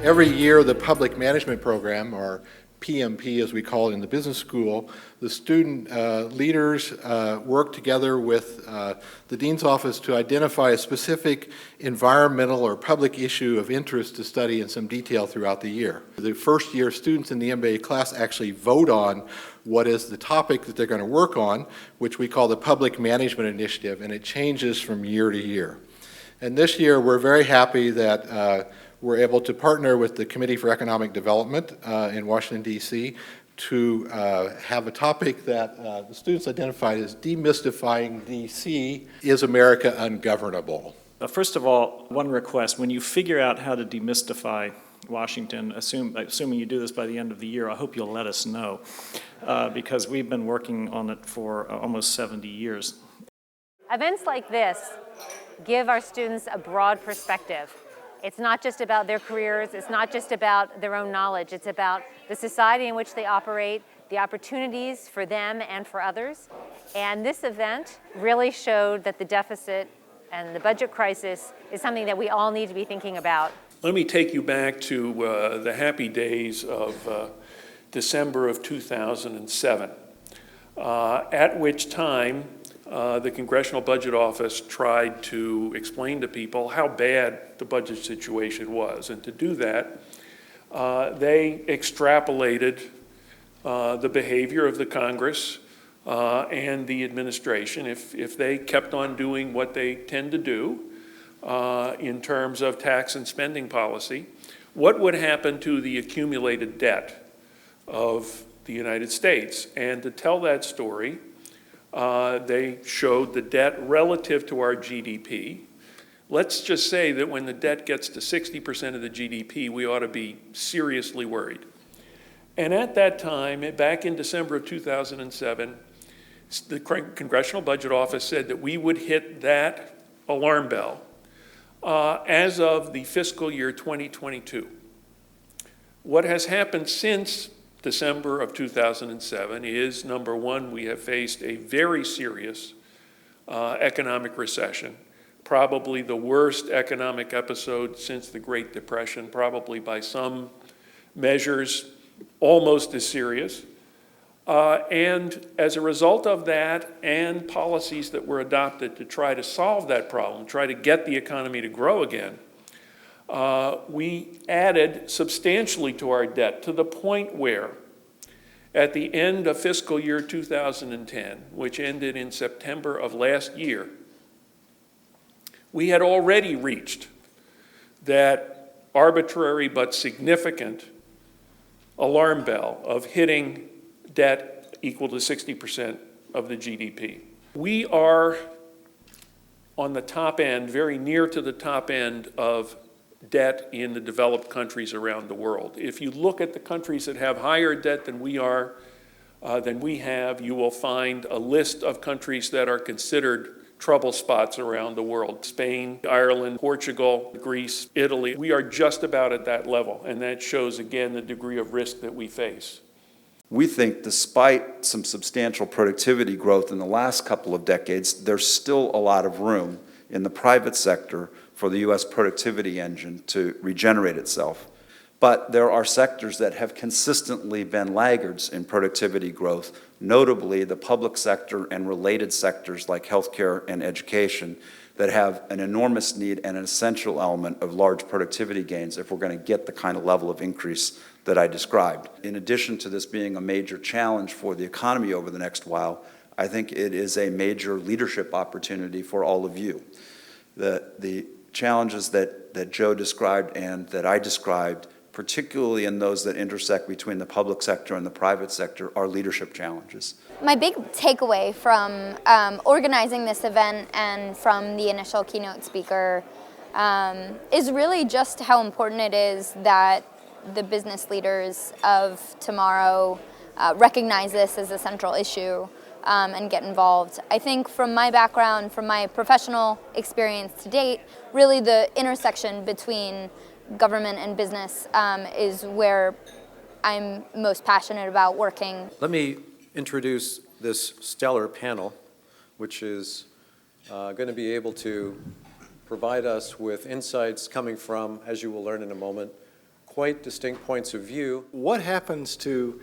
Every year, the Public Management Program, or PMP as we call it in the business school, the student leaders work together with the Dean's Office to identify a specific environmental or public issue of interest to study in some detail throughout the year. The first year students in the MBA class actually vote on what is the topic that they're going to work on, which we call the Public Management Initiative, and it changes from year to year. And this year we're very happy that we're able to partner with the Committee for Economic Development in Washington, D.C. to have a topic that the students identified as demystifying D.C. Is America ungovernable? First of all, one request: when you figure out how to demystify Washington, assuming you do this by the end of the year, I hope you'll let us know, because we've been working on it for almost 70 years. Events like this give our students a broad perspective. It's not just about their careers, it's not just about their own knowledge, it's about the society in which they operate, the opportunities for them and for others. And this event really showed that the deficit and the budget crisis is something that we all need to be thinking about. Let me take you back to the happy days of December of 2007, at which time the Congressional Budget Office tried to explain to people how bad the budget situation was. And to do that, they extrapolated the behavior of the Congress and the administration. If they kept on doing what they tend to do in terms of tax and spending policy, what would happen to the accumulated debt of the United States? And to tell that story, they showed the debt relative to our GDP. Let's just say that when the debt gets to 60% of the GDP, we ought to be seriously worried. And at that time, back in December of 2007, the Congressional Budget Office said that we would hit that alarm bell as of the fiscal year 2022. What has happened since December of 2007 is, number one, we have faced a very serious economic recession, probably the worst economic episode since the Great Depression, probably by some measures almost as serious. And as a result of that and policies that were adopted to try to solve that problem, try to get the economy to grow again, we added substantially to our debt to the point where at the end of fiscal year 2010, which ended in September of last year, we had already reached that arbitrary but significant alarm bell of hitting debt equal to 60% of the GDP. We are on the top end, very near to the top end of debt in the developed countries around the world. If you look at the countries that have higher debt than we have, you will find a list of countries that are considered trouble spots around the world. Spain, Ireland, Portugal, Greece, Italy. We are just about at that level, and that shows again the degree of risk that we face. We think despite some substantial productivity growth in the last couple of decades, there's still a lot of room in the private sector for the U.S. productivity engine to regenerate itself. But there are sectors that have consistently been laggards in productivity growth, notably the public sector and related sectors like healthcare and education that have an enormous need and an essential element of large productivity gains if we're going to get the kind of level of increase that I described. In addition to this being a major challenge for the economy over the next while, I think it is a major leadership opportunity for all of you. The challenges that Joe described and that I described, particularly in those that intersect between the public sector and the private sector, are leadership challenges. My big takeaway from organizing this event and from the initial keynote speaker is really just how important it is that the business leaders of tomorrow recognize this as a central issue and get involved. I think from my background, from my professional experience to date, really the intersection between government and business is where I'm most passionate about working. Let me introduce this stellar panel, which is going to be able to provide us with insights coming from, as you will learn in a moment, quite distinct points of view. What happens to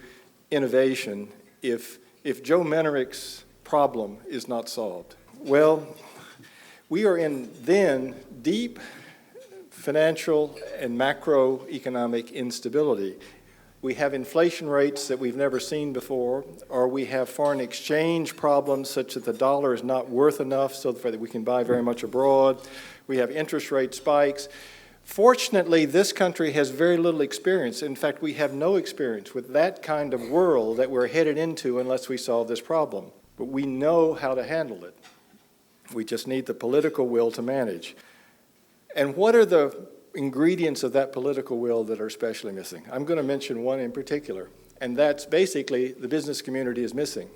innovation if Joe Menarik's problem is not solved? Well, we are in then deep financial and macroeconomic instability. We have inflation rates that we've never seen before, or we have foreign exchange problems such that the dollar is not worth enough so that we can buy very much abroad. We have interest rate spikes. Fortunately, this country has very little experience. In fact, we have no experience with that kind of world that we're headed into unless we solve this problem. But we know how to handle it. We just need the political will to manage. And what are the ingredients of that political will that are especially missing? I'm going to mention one in particular, and that's basically the business community is missing.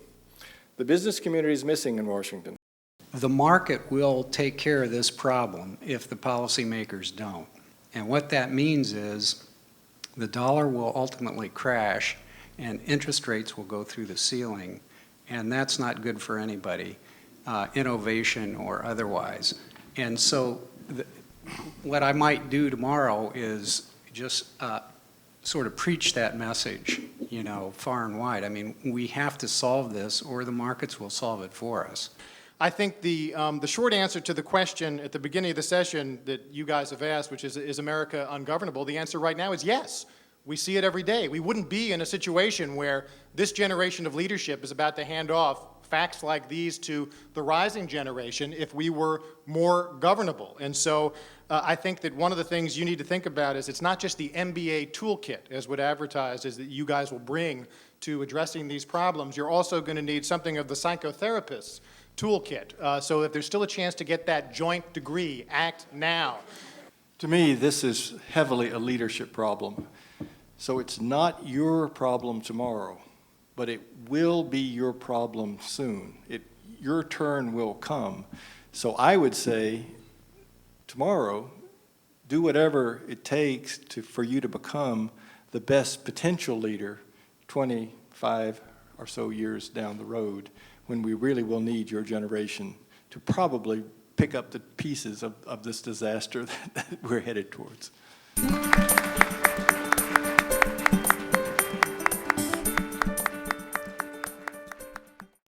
The business community is missing in Washington. The market will take care of this problem if the policymakers don't. And what that means is the dollar will ultimately crash and interest rates will go through the ceiling, and that's not good for anybody, innovation or otherwise. And so what I might do tomorrow is just sort of preach that message, you know, far and wide. I mean, we have to solve this or the markets will solve it for us. I think the short answer to the question at the beginning of the session that you guys have asked, which is America ungovernable, the answer right now is yes. We see it every day. We wouldn't be in a situation where this generation of leadership is about to hand off facts like these to the rising generation if we were more governable. And so I think that one of the things you need to think about is it's not just the MBA toolkit, as would advertise, is that you guys will bring to addressing these problems. You're also going to need something of the psychotherapist's toolkit. So if there's still a chance to get that joint degree, act now. To me, this is heavily a leadership problem. So it's not your problem tomorrow, but it will be your problem soon. Your turn will come. So I would say tomorrow, do whatever it takes for you to become the best potential leader 25 or so years down the road, when we really will need your generation to probably pick up the pieces of this disaster that we're headed towards.